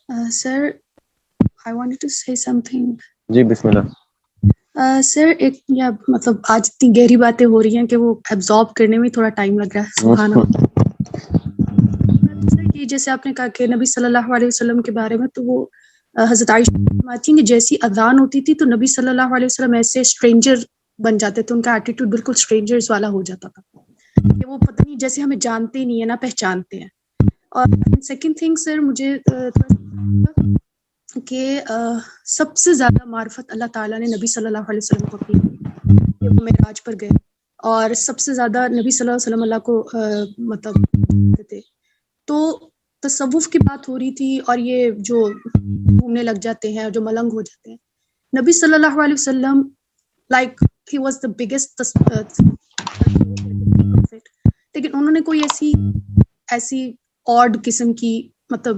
Sir, I wanted to say something. جی بسم اللہ. سر ایک یا مطلب آج اتنی گہری باتیں ہو رہی ہیں کہ وہ ایبزارب کرنے میں تھوڑا ٹائم لگ رہا ہے. سبحان اللہ. سر یہ جیسے آپ نے کہا کہ نبی صلی اللہ علیہ وسلم کے بارے میں، تو وہ حضرت عائشہ فرماتی ہیں کہ جیسی اذان ہوتی تھی تو نبی صلی اللہ علیہ وسلم ایسے اسٹرینجر بن جاتے تھے، ان کا ایٹیٹیوڈ بالکل اسٹرینجرز والا ہو جاتا تھا کہ وہ پتہ نہیں جیسے ہمیں جانتے ہی نہیں ہیں نہ پہچانتے ہیں. اور سیکنڈ تھنگ سر مجھے کہ سب سے زیادہ معرفت اللہ تعالیٰ نے نبی صلی اللہ علیہ وسلم کو اپنی کہ وہ معراج پر گئے، اور سب سے زیادہ نبی صلی اللہ علیہ وسلم اللہ کو مطلب تھے. تو تصوف کی بات ہو رہی تھی، اور یہ جو گھومنے لگ جاتے ہیں اور جو ملنگ ہو جاتے ہیں، نبی صلی اللہ علیہ وسلم like he was the biggest, لیکن انہوں نے کوئی ایسی آڈ قسم کی مطلب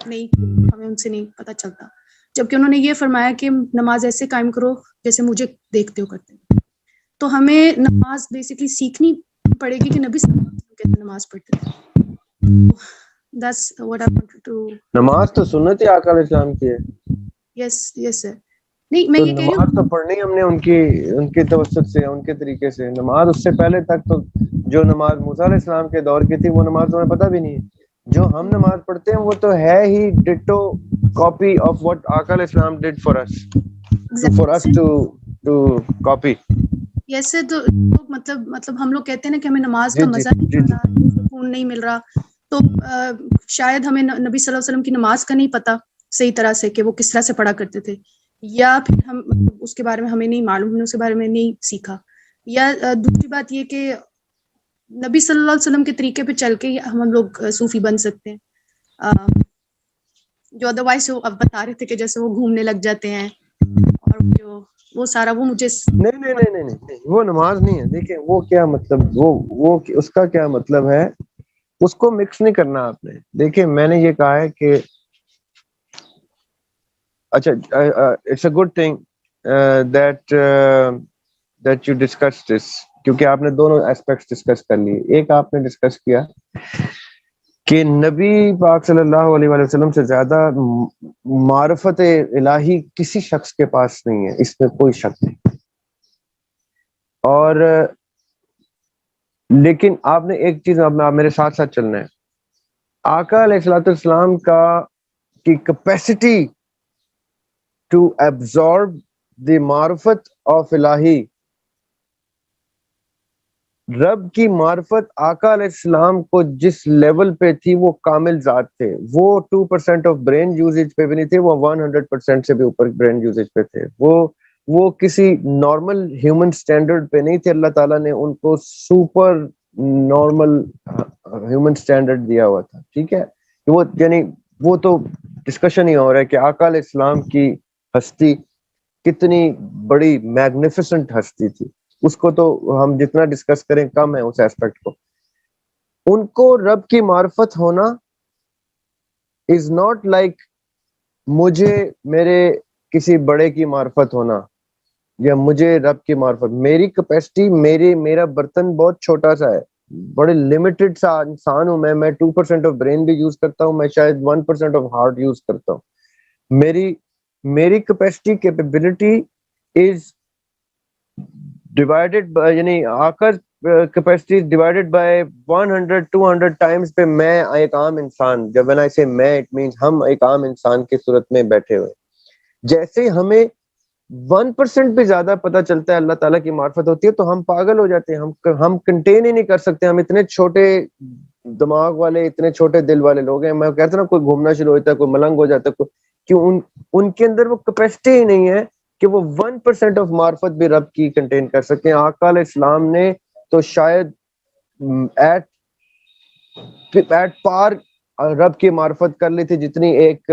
نہیں، ہمیں ان سے نہیں پتہ چلتا، جبکہ انہوں نے یہ فرمایا کہ نماز ایسے قائم کرو جیسے مجھے دیکھتے ہو کرتے. تو ہمیں نماز بیسکلی سیکھنی پڑے گی کہ نبی صلی اللہ علیہ وسلم کیسے نماز پڑھتے تھے. That's what I wanted to. نماز تو سنت آقا علیہ السلام کی ہے. yes sir. نہیں میں تو یہ کہہ رہی نماز تو ہوں، پڑھنی ہم نے ان کے توسط سے، ان کے طریقے سے. نماز اس سے پہلے تک تو جو نماز موسیٰ علیہ السلام کے دور کی تھی وہ نماز تو ہمیں پتہ بھی نہیں ہے. جو ہم نماز پڑھتے ہیں وہ تو ہے ہی ڈٹو کاپی آف واٹ آقا علیہ السلام did for us to copy. Yes sir. تو مطلب ہم لوگ کہتے ہیں نا کہ ہمیں نماز جی کا جی مزہ نہیں جی آ جی. رہا، سکون نہیں مل رہا، تو شاید ہمیں نبی صلی اللہ علیہ وسلم کی نماز کا نہیں پتہ صحیح طرح سے کہ وہ کس طرح سے پڑھا کرتے تھے، یا پھر ہم اس کے بارے میں ہمیں نہیں معلوم، ہم نے اس کے بارے میں نہیں سیکھا. یا دوسری بات یہ کہ نبی صلی اللہ علیہ وسلم کے طریقے پہ چل کے ہم لوگ صوفی بن سکتے ہیں، جو ادروائز اب بتا رہے تھے کہ جیسے وہ گھومنے لگ جاتے ہیں، اور جو وہ سارا وہ مجھے نہیں وہ نماز نہیں ہے. دیکھیں وہ کیا مطلب، وہ اس کا کیا مطلب ہے، اس کو مکس نہیں کرنا آپ نے. دیکھیں میں نے یہ کہا ہے کہ اچھا it's a good thing that you discuss this, کیونکہ آپ نے دونوں ایسپیکٹس ڈسکس کر لیے. ایک آپ نے ڈسکس کیا کہ نبی پاک صلی اللہ علیہ وآلہ وسلم سے زیادہ معرفت الہی کسی شخص کے پاس نہیں ہے، اس میں کوئی شک نہیں. اور لیکن آپ نے ایک چیز آپ میرے ساتھ ساتھ چلنا ہے. آقا علیہ الصلوۃ والسلام کی کیپیسٹی ٹو ایبزارب دی معرفت آف الہی، رب کی معرفت آقا علیہ السلام کو جس لیول پہ تھی وہ کامل ذات تھے. وہ 2% آف برین یوزیج پہ بھی نہیں تھے، وہ 100% سے بھی اوپر برین یوزیج پہ تھے. وہ کسی نارمل ہیومن سٹینڈرڈ پہ نہیں تھے. اللہ تعالیٰ نے ان کو سپر نارمل ہیومن سٹینڈرڈ دیا ہوا تھا. ٹھیک ہے، وہ یعنی وہ تو ڈسکشن ہی ہو رہا ہے کہ آقا علیہ السلام کی ہستی کتنی بڑی میگنیفیسنٹ ہستی تھی. اس کو تو ہم جتنا ڈسکس کریں کم ہے اس ایسپیکٹ کو. ان کو رب کی معرفت ہونا از ناٹ لائک مجھے میرے کسی بڑے کی معرفت ہونا یا مجھے رب کی معرفت. میری کیپیسٹی، میرا برتن بہت چھوٹا سا ہے، بڑے لمیٹڈ سا انسان ہوں میں 2% آف برین بھی یوز کرتا ہوں، میں شاید 1% آف ہارٹ یوز کرتا ہوں. میری کیپیسٹی کیپیبلٹی از ڈیوائڈیڈ یعنی آقا کیپیسٹی ڈیوائڈیڈ بائی 100-200 ٹائمز پہ میں ایک عام انسان. جب when I say میں اٹ مینس ہم ایک عام انسان کی صورت میں بیٹھے ہوئے. جیسے ہمیں 1% بھی زیادہ پتہ چلتا ہے اللہ تعالیٰ کی معرفت ہوتی ہے تو ہم پاگل ہو جاتے ہیں. ہم کنٹین ہی نہیں کر سکتے. ہم اتنے چھوٹے دماغ والے، اتنے چھوٹے دل والے لوگ ہیں. میں کہتا ہوں کوئی گھومنا شروع ہوتا ہے، کوئی ملنگ ہو جاتا ہے، کیوں ان کے اندر وہ کیپیسٹی ہی نہیں ہے کہ وہ 1% آف معرفت بھی رب کی کنٹین کر سکیں. آقا علیہ السلام نے تو شاید ایٹ پار رب کی معرفت کر لی تھی جتنی ایک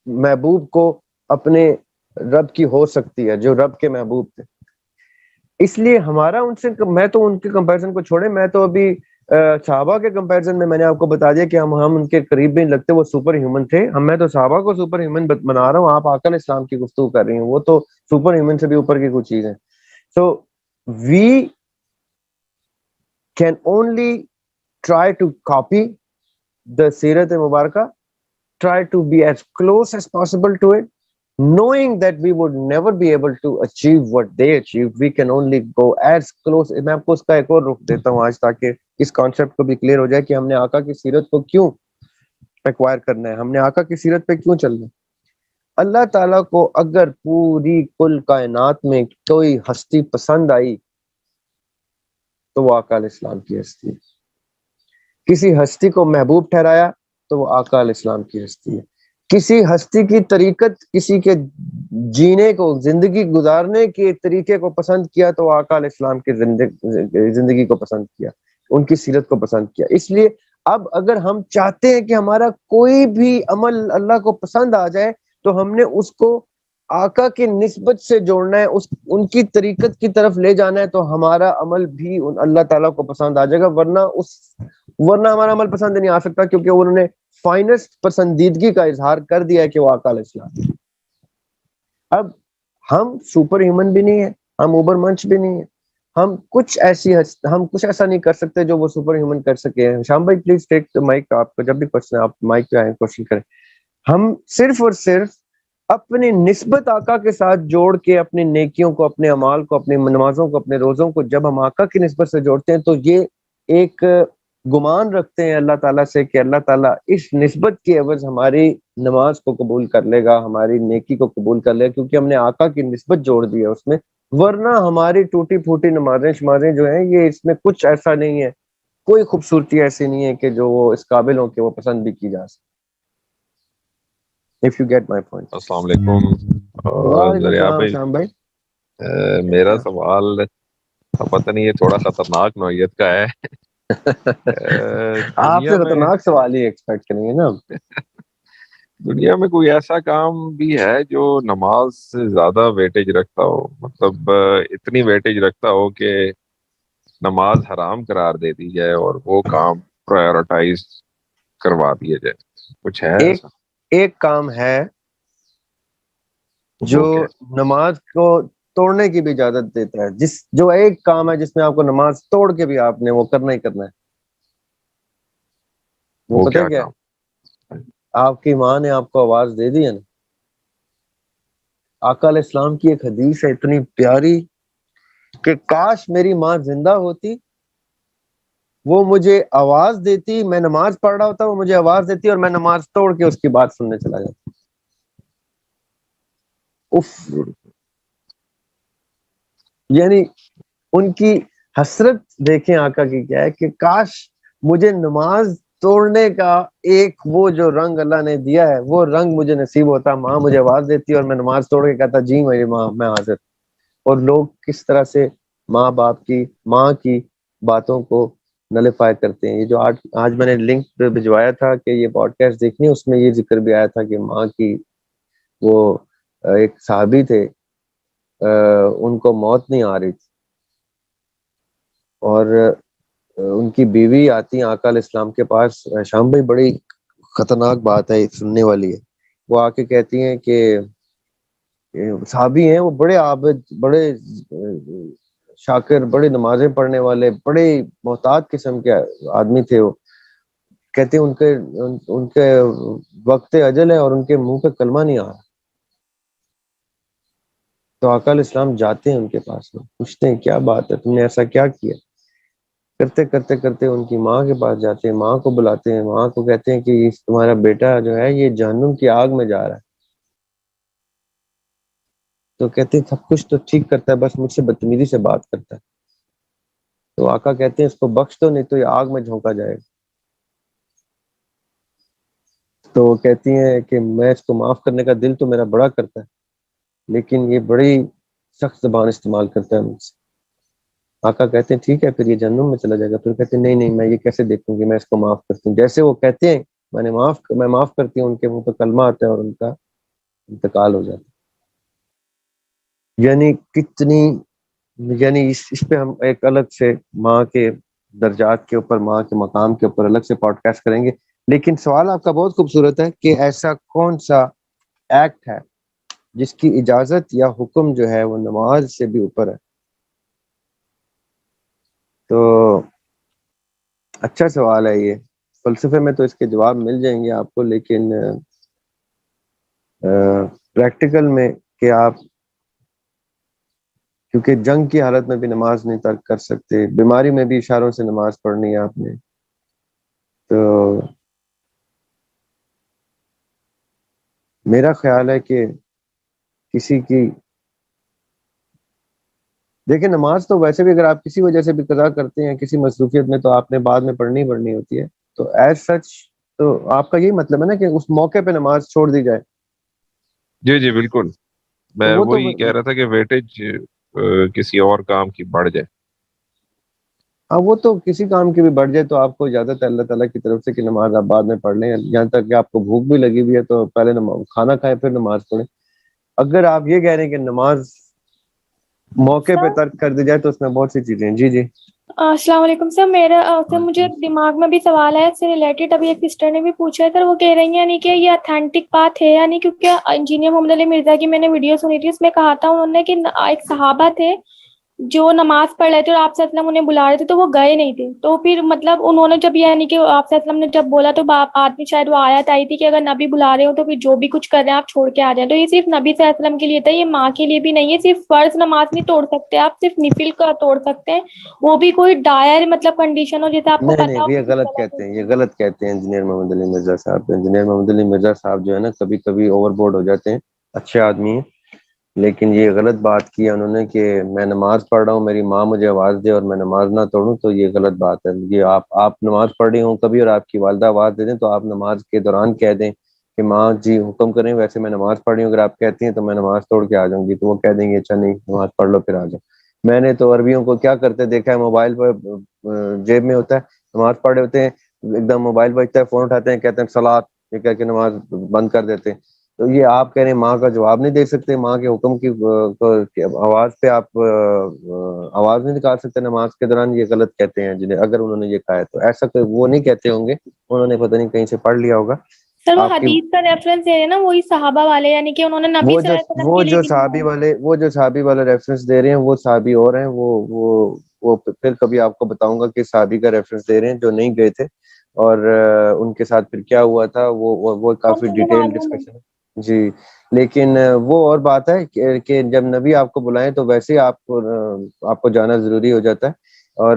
محبوب کو اپنے رب کی ہو سکتی ہے، جو رب کے محبوب تھے. اس لیے ہمارا ان سے، میں تو ان کے کمپیریزن کو چھوڑے، میں تو ابھی صحابہ کے کمپیریزن میں نے آپ کو بتا دیا کہ ہم ان کے قریب بھی نہیں لگتے. وہ سپر ہیومن تھے. میں تو صحابہ کو سپر ہیومن بنا رہا ہوں. آپ آقا علیہ السلام کی گفتگو کر رہی ہیں، وہ تو سپر ہیومن سے بھی اوپر کی کچھ چیز ہے. So we can only try to copy the سیرت مبارکہ try to be as close as possible to it, knowing that we would never be able to achieve what they achieved. We can only go as close. میں آپ کو اس کا ایک اور رخ دیتا ہوں آج تاکہ اس کانسیپٹ کو بھی کلیئر ہو جائے کہ ہم نے آقا کی سیرت کو کیوں ایکوائر کرنا ہے, ہم نے آقا کی سیرت پہ کیوں چلنا ہے. اللہ تعالیٰ کو اگر پوری کل کائنات میں کوئی ہستی پسند آئی تو وہ آقا علیہ السلام کی ہستی ہے. کسی ہستی کو محبوب ٹھہرایا تو وہ آقا علیہ السلام کی ہستی ہے. کسی ہستی کی طریقت, کسی کے جینے کو, زندگی گزارنے کے طریقے کو پسند کیا تو وہ آقا علیہ السلام کی زندگی کو پسند کیا, ان کی سیرت کو پسند کیا. اس لیے اب اگر ہم چاہتے ہیں کہ ہمارا کوئی بھی عمل اللہ کو پسند آ جائے تو ہم نے اس کو آقا کی نسبت سے جوڑنا ہے, ان کی طریقت کی طرف لے جانا ہے, تو ہمارا عمل بھی اللہ تعالیٰ کو پسند آ جائے گا. ورنہ ہمارا عمل پسند نہیں آ سکتا, کیونکہ انہوں نے فائنسٹ پسندیدگی کا اظہار کر دیا ہے کہ وہ آقا علیہ السلام. اب ہم سپر ہیومن بھی نہیں ہیں, ہم اوبر منچ بھی نہیں ہیں, ہم کچھ ایسا نہیں کر سکتے جو وہ سپر ہیومن کر سکے ہیں. شام بھائی پلیز ٹیک مائک, آپ کو جب بھی کوشچن آپ مائک پہ آئیں کوشچن کریں. ہم صرف اور صرف اپنی نسبت آقا کے ساتھ جوڑ کے اپنی نیکیوں کو, اپنے اعمال کو, اپنی نمازوں کو, اپنے روزوں کو جب ہم آقا کی نسبت سے جوڑتے ہیں تو یہ ایک گمان رکھتے ہیں اللہ تعالیٰ سے کہ اللہ تعالیٰ اس نسبت کی عوض ہماری نماز کو قبول کر لے گا, ہماری نیکی کو قبول کر لے گا, کیونکہ ہم نے آقا کی نسبت جوڑ دی ہے اس میں. ورنہ ہماری ٹوٹی پھوٹی نمازیں شمازیں جو ہیں یہ اس میں کچھ ایسا نہیں ہے, کوئی خوبصورتی ایسی نہیں ہے کہ جو وہ اس قابل ہو کہ وہ پسند بھی کی جا سکے. If you get my point. السلام علیکم ذریعہ بھائی. شام بھائی میرا سوال پتہ نہیں یہ تھوڑا خطرناک نوعیت کا ہے. آپ سے خطرناک سوال ہی ایکسپیکٹ کریں گے نا. دنیا میں کوئی ایسا کام بھی ہے جو نماز سے زیادہ ویٹیج رکھتا ہو, مطلب اتنی ویٹیج رکھتا ہو کہ نماز حرام قرار دے دی جائے اور وہ کام پرائیورٹائز کروا دیا جائے؟ کچھ ہے ایسا؟ ایک کام ہے جو نماز کو توڑنے کی بھی اجازت دیتا ہے, جو ایک کام ہے جس میں آپ کو نماز توڑ کے بھی آپ نے وہ کرنا ہی کرنا ہے. وہ پتہ کیا ہے؟ آپ کی ماں نے آپ کو آواز دے دی ہے نا. آقا علیہ السلام کی ایک حدیث ہے اتنی پیاری کہ کاش میری ماں زندہ ہوتی, وہ مجھے آواز دیتی, میں نماز پڑھ رہا ہوتا, وہ مجھے آواز دیتی اور میں نماز توڑ کے اس کی بات سننے چلا جاتا. یعنی ان کی حسرت دیکھیں آقا کی کیا ہے کہ کاش مجھے نماز توڑنے کا ایک وہ جو رنگ اللہ نے دیا ہے وہ رنگ مجھے نصیب ہوتا. ماں مجھے آواز دیتی اور میں نماز توڑ کے کہتا جی میری ماں میں حاضر. اور لوگ کس طرح سے ماں باپ کی, ماں کی باتوں کو نلیفائی کرتے ہیں. یہ جو آج میں نے لنک پہ بھجوایا تھا کہ یہ پوڈ کاسٹ دیکھنی, اس میں یہ ذکر بھی آیا تھا کہ ماں کی, وہ ایک صحابی تھے, ان کو موت نہیں آ رہی تھی اور ان کی بیوی آتی ہیں آقا علیہ السلام کے پاس. شام بھائی بڑی خطرناک بات ہے, سننے والی ہے. وہ آ کے کہتی ہیں کہ صحابی ہیں, وہ بڑے عابد, بڑے شاکر, بڑے نمازیں پڑھنے والے, بڑے محتاط قسم کے آدمی تھے. وہ کہتے ہیں ان کے وقت اجل ہے اور ان کے منہ پہ کلمہ نہیں آ رہا. تو آقا علیہ السلام جاتے ہیں ان کے پاس میں, پوچھتے ہیں کیا بات ہے, تم نے ایسا کیا کیا؟ کرتے کرتے کرتے ان کی ماں کے پاس جاتے ہیں, ماں کو بلاتے ہیں, ماں کو کہتے ہیں کہ تمہارا بیٹا جو ہے یہ جہنم کی آگ میں جا رہا ہے. تو کہتے ہیں سب کچھ تو ٹھیک کرتا ہے, بس مجھ سے بدتمیزی سے بات کرتا ہے. تو آقا کہتے ہیں اس کو بخش دو نہیں تو یہ آگ میں جھونکا جائے گا. تو وہ کہتی ہیں کہ میں اس کو معاف کرنے کا دل تو میرا بڑا کرتا ہے, لیکن یہ بڑی سخت زبان استعمال کرتا ہے مجھ سے. آقا کہتے ہیں ٹھیک ہے پھر یہ جہنم میں چلا جائے گا. پھر کہتے ہیں نہیں میں یہ کیسے دیکھوں گی, میں اس کو معاف کرتی ہوں. جیسے وہ کہتے ہیں میں معاف کرتی ہوں, ان کے منہ پہ کلمہ آتا ہے اور ان کا انتقال ہو جاتا ہے. یعنی کتنی, یعنی اس پہ ہم ایک الگ سے ماں کے درجات کے اوپر, ماں کے مقام کے اوپر الگ سے پوڈ کاسٹ کریں گے. لیکن سوال آپ کا بہت خوبصورت ہے کہ ایسا کون سا ایکٹ ہے جس کی اجازت یا حکم جو ہے وہ نماز سے بھی اوپر ہے. تو اچھا سوال ہے یہ, فلسفے میں تو اس کے جواب مل جائیں گے آپ کو, لیکن پریکٹیکل میں کہ آپ کیونکہ جنگ کی حالت میں بھی نماز نہیں ترک کر سکتے، بیماری میں بھی اشاروں سے نماز پڑھنی ہے آپ نے. تو میرا خیال ہے کہ کسی کی دیکھیں نماز تو ویسے بھی اگر آپ کسی وجہ سے بھی قضا کرتے ہیں کسی مصروفیت میں تو آپ نے بعد میں پڑھنی ہوتی ہے. تو ایز سچ تو آپ کا یہی مطلب ہے نا کہ اس موقع پہ نماز چھوڑ دی جائے. جی جی بالکل، تو میں وہ تو وہی کہہ رہا تھا کہ ویٹیج کسی اور کام کی بڑھ جائے. ہاں وہ تو کسی کام کی بھی بڑھ جائے تو آپ کو اجازت ہے اللہ تعالیٰ کی طرف سے کہ نماز آپ بعد میں پڑھ لیں، یہاں تک کہ آپ کو بھوک بھی لگی ہوئی ہے تو پہلے کھانا کھائیں پھر نماز پڑھیں. اگر آپ یہ کہہ رہے ہیں کہ نماز موقع پہ ترک کر دی جائے تو اس میں بہت سی چیزیں ہیں. جی جی السلام علیکم سر. میرا سر مجھے دماغ میں بھی سوال ہے اس سے ریلیٹڈ، ابھی ایک سسٹر نے بھی پوچھا ہے سر، وہ کہہ رہی ہیں یعنی کہ یہ اتھینٹک بات ہے، یعنی کیونکہ انجینئر محمد علی مرزا کی میں نے ویڈیو سنی تھی، اس میں کہا تھا انہوں نے کہ ایک صحابہ تھے جو نماز پڑھ رہے تھے اور آپ صلی اللہ علیہ وسلم انہیں بلا رہے تھے تو وہ گئے نہیں تھے. تو پھر مطلب انہوں نے جب یعنی کہ آپ صلی اللہ علیہ وسلم نے جب بولا تو آدمی شاید وہ آیت آئی تھی کہ اگر نبی بلا رہے ہو تو پھر جو بھی کچھ کر رہے ہیں آپ چھوڑ کے آ جائیں. تو یہ صرف نبی صلی اللہ علیہ وسلم کے لیے تھا، یہ ماں کے لیے بھی نہیں ہے. صرف فرض نماز نہیں توڑ سکتے آپ، صرف نفل کا توڑ سکتے ہیں، وہ بھی کوئی ڈائر مطلب کنڈیشن ہو جیسے آپ کو نہیں پتا ہو. یہ غلط کہتے ہیں، یہ غلط کہتے ہیں انجینئر محمد علی مرزا صاحب. انجینئر محمد علی مرزا صاحب جو ہے نا کبھی کبھی اوور بورڈ ہو جاتے ہیں، اچھے آدمی ہیں لیکن یہ غلط بات کی ہے انہوں نے کہ میں نماز پڑھ رہا ہوں میری ماں مجھے آواز دے اور میں نماز نہ توڑوں، تو یہ غلط بات ہے. یہ آپ نماز پڑھ رہی ہوں کبھی اور آپ کی والدہ آواز دے دیں تو آپ نماز کے دوران کہہ دیں کہ ماں جی حکم کریں، ویسے میں نماز پڑھ رہی ہوں، اگر آپ کہتی ہیں تو میں نماز توڑ کے آ جاؤں گی تو وہ کہہ دیں گے اچھا نہیں نماز پڑھ لو پھر آ جاؤ. میں نے تو عربیوں کو کیا کرتے دیکھا ہے، موبائل پر جیب میں ہوتا ہے نماز پڑھ رہے ہوتے ہیں، ایک دم موبائل بجتا ہے فون اٹھاتے ہیں کہتے ہیں صلاۃ، یہ کہہ کے نماز بند کر دیتے ہیں. تو یہ آپ کہہ رہے ہیں ماں کا جواب نہیں دے سکتے، ماں کے حکم کی آواز پہ آپ آواز نہیں نکال سکتے نماز کے دوران، یہ غلط کہتے ہیں جنہیں اگر انہوں نے یہ کہا ہے تو. ایسا کوئی وہ نہیں کہتے ہوں گے، انہوں نے پتہ نہیں کہیں سے پڑھ لیا ہوگا. سر وہ آپ کی حدیث کا ریفرنس دے رہے ہیں نا، وہی صحابہ والے، یعنی کہ انہوں نے نبی وہ صلی جو اللہ علیہ وسلم وہ کے لیے جو بھی صحابی والے وہ جو صحابی والے ریفرنس دے رہے ہیں وہ صحابی اور ہیں، وہ پھر کبھی آپ کو بتاؤں گا کہ صحابی کا ریفرنس دے رہے ہیں جو نہیں گئے تھے اور ان کے ساتھ پھر کیا ہوا تھا وہ کافی مجھے ڈیٹیل معلوم ہے. ڈسکشن ہے. جی لیکن وہ اور بات ہے کہ جب نبی آپ کو بلائیں تو ویسے آپ کو جانا ضروری ہو جاتا ہے. اور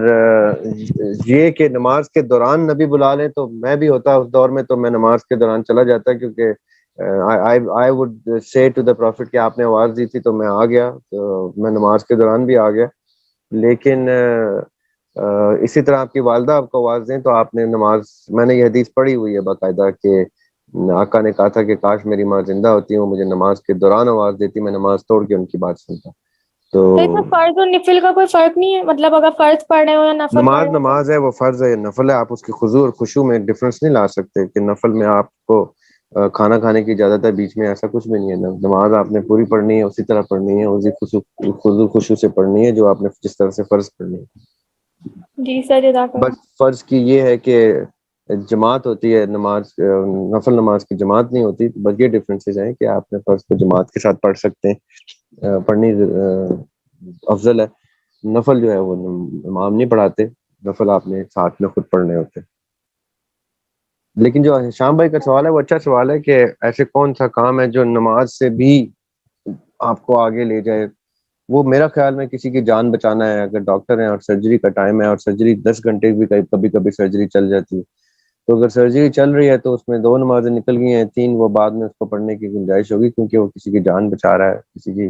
یہ کہ نماز کے دوران نبی بلا لیں تو میں بھی ہوتا اس دور میں تو میں نماز کے دوران چلا جاتا کیونکہ I would say to the prophet کہ آپ نے آواز دی تھی تو میں آ گیا، تو میں نماز کے دوران بھی آ گیا. لیکن اسی طرح آپ کی والدہ آپ کو آواز دیں تو آپ نے نماز، میں نے یہ حدیث پڑھی ہوئی ہے باقاعدہ کہ آقا نے کہا تھا کہ کاش میری ماں زندہ ہوتی وہ مجھے نماز کے دوران آواز دیتی، میں نماز توڑ کے ان کی بات سنتا. تو اس میں فرض اور نفل کا کوئی فرق نہیں ہے، مطلب اگر فرض پڑھ رہے ہو یا نفل پڑھ رہے ہو؟ نماز ہے، وہ فرض ہے یا نفل ہے، آپ اس کی خضوع اور خشوع میں ایک ڈفرنس نہیں لا سکتے کہ نفل میں آپ کو کھانا کھانے کی اجازت ہے بیچ میں، ایسا کچھ بھی نہیں ہے. نماز آپ نے پوری پڑھنی ہے، اسی طرح پڑھنی ہے، اسی خضوع خشوع سے پڑھنی ہے جو آپ نے جس طرح سے فرض پڑھنی ہے. جی سر جزاک اللہ. بس فرض کی یہ ہے کہ جماعت ہوتی ہے نماز، نفل نماز کی جماعت نہیں ہوتی. بس یہ ڈفرینسز ہیں کہ آپ نے فرض کو جماعت کے ساتھ پڑھ سکتے ہیں، پڑھنی افضل ہے. نفل جو ہے وہ امام نہیں پڑھاتے، نفل آپ نے ساتھ میں خود پڑھنے ہوتے. لیکن جو شام بھائی کا سوال ہے وہ اچھا سوال ہے کہ ایسے کون سا کام ہے جو نماز سے بھی آپ کو آگے لے جائے. وہ میرا خیال میں کسی کی جان بچانا ہے، اگر ڈاکٹر ہیں اور سرجری کا ٹائم ہے اور سرجری 10 گھنٹے بھی کبھی سرجری چل جاتی ہے، تو اگر سرجری چل رہی ہے تو اس میں 2 نمازیں نکل گئی ہیں، 3 وہ بعد میں اس کو پڑھنے کی گنجائش ہوگی کیونکہ وہ کسی کی جان بچا رہا ہے، کسی کی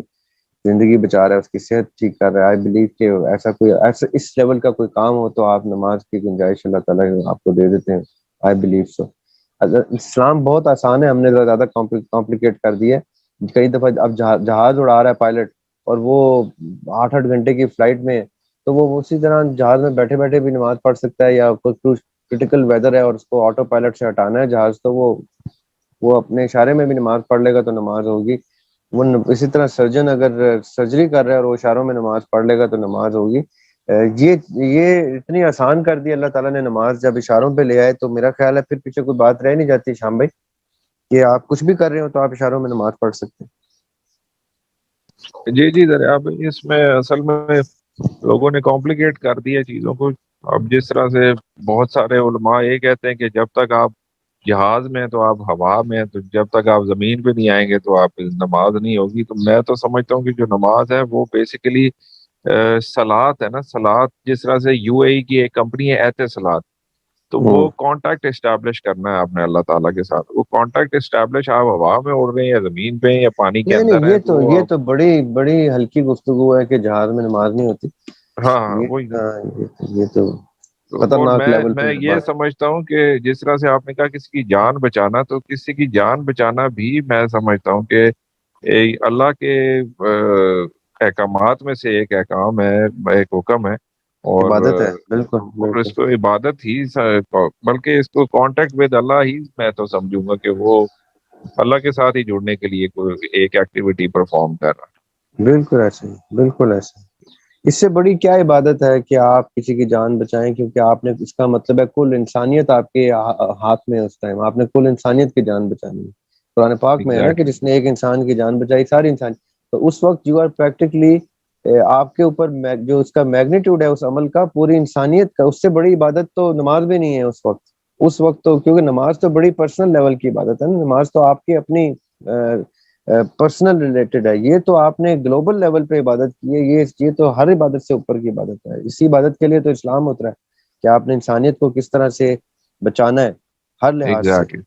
زندگی بچا رہا ہے، اس کی صحت ٹھیک کر رہا ہے. آئی بلیو کہ ایسا اس لیول کا کوئی کام ہو تو آپ نماز کی گنجائش اللہ تعالیٰ آپ کو دے دیتے ہیں. I believe so. اسلام بہت آسان ہے، ہم نے زیادہ کمپلیکیٹ کر دیا ہے. کئی دفعہ اب جہاز اڑا رہا ہے پائلٹ اور وہ 8 گھنٹے کی فلائٹ میں، تو وہ اسی طرح جہاز میں بیٹھے بیٹھے بھی نماز پڑھ سکتا ہے، یا کوئی کرٹیکل ویدر ہے اور اس کو آٹو پائلٹ سے ہٹانا ہے جہاز تو وہ اپنے اشارے میں بھی نماز پڑھ لے گا تو نماز ہوگی. وہ اسی طرح سرجن اگر سرجری کر رہا ہے اور وہ اشاروں میں نماز پڑھ لے گا تو نماز ہوگی. یہ اتنی آسان کر دی اللہ تعالیٰ نے نماز، جب اشاروں پہ لے آئے تو میرا خیال ہے پھر پیچھے کوئی بات رہ نہیں جاتی شام بھائی کہ آپ کچھ بھی کر رہے ہو تو آپ اشاروں میں نماز پڑھ سکتے ہیں. جی جی دریا بھائی، اس میں اصل میں لوگوں نے کمپلیکیٹ کر دیا چیزوں کو. اب جس طرح سے بہت سارے علماء یہ کہتے ہیں کہ جب تک آپ جہاز میں تو آپ ہوا میں، تو جب تک آپ زمین پہ نہیں آئیں گے تو آپ نماز نہیں ہوگی. تو میں تو سمجھتا ہوں کہ جو نماز ہے وہ بیسیکلی صلات ہے نا، صلات جس طرح سے یو اے ای کی ایک کمپنی ہے اعتصالات، تو وہ کانٹیکٹ اسٹیبلش کرنا ہے آپ نے اللہ تعالیٰ کے ساتھ. وہ کانٹیکٹ اسٹیبلش آپ ہوا میں اڑ رہے ہیں یا زمین پہ یا پانی کے اندر ہیں، تو یہ تو بڑی بڑی ہلکی گفتگو ہے کہ جہاز میں نماز نہیں ہوتی. ہاں وہی. یہ تو اور خطرناک لیول میں پہ یہ بات. سمجھتا ہوں کہ جس طرح سے آپ نے کہا کسی کی جان بچانا، تو کسی کی جان بچانا بھی میں سمجھتا ہوں کہ اللہ کے احکامات میں سے ایک احکام ہے، ایک حکم ہے. اور عبادت ہے. بالکل اور اس کو عبادت ہی بلکہ اس کو کانٹیکٹ ود اللہ ہی میں تو سمجھوں گا کہ وہ اللہ کے ساتھ ہی جڑنے کے لیے کوئی ایک ایکٹیویٹی پرفارم کر رہا ہے. بالکل ایسے ہی، بالکل ایسے. اس سے بڑی کیا عبادت ہے کہ آپ کسی کی جان بچائیں، کیونکہ آپ نے، اس کا مطلب ہے کل انسانیت آپ کے ہاتھ میں ہے. اس ٹائم آپ نے کل انسانیت کی جان بچانی ہے. قرآن پاک میں ہے نا کہ جس نے ایک انسان کی جان بچائی ساری انسان. تو اس وقت یو آر پریکٹیکلی، آپ کے اوپر جو اس کا میگنیٹیوڈ ہے اس عمل کا، پوری انسانیت کا، اس سے بڑی عبادت تو نماز بھی نہیں ہے اس وقت تو. کیونکہ نماز تو بڑی پرسنل لیول کی عبادت ہے نا. نماز تو آپ کی اپنی پرسنل ریلیٹڈ ہے. یہ تو آپ نے گلوبل لیول پہ عبادت کی ہے. یہ تو ہر عبادت سے اوپر کی عبادت ہے. اسی عبادت کے لیے تو اسلام اترا ہے کہ آپ نے انسانیت کو کس طرح سے بچانا ہے ہر لحاظ سے.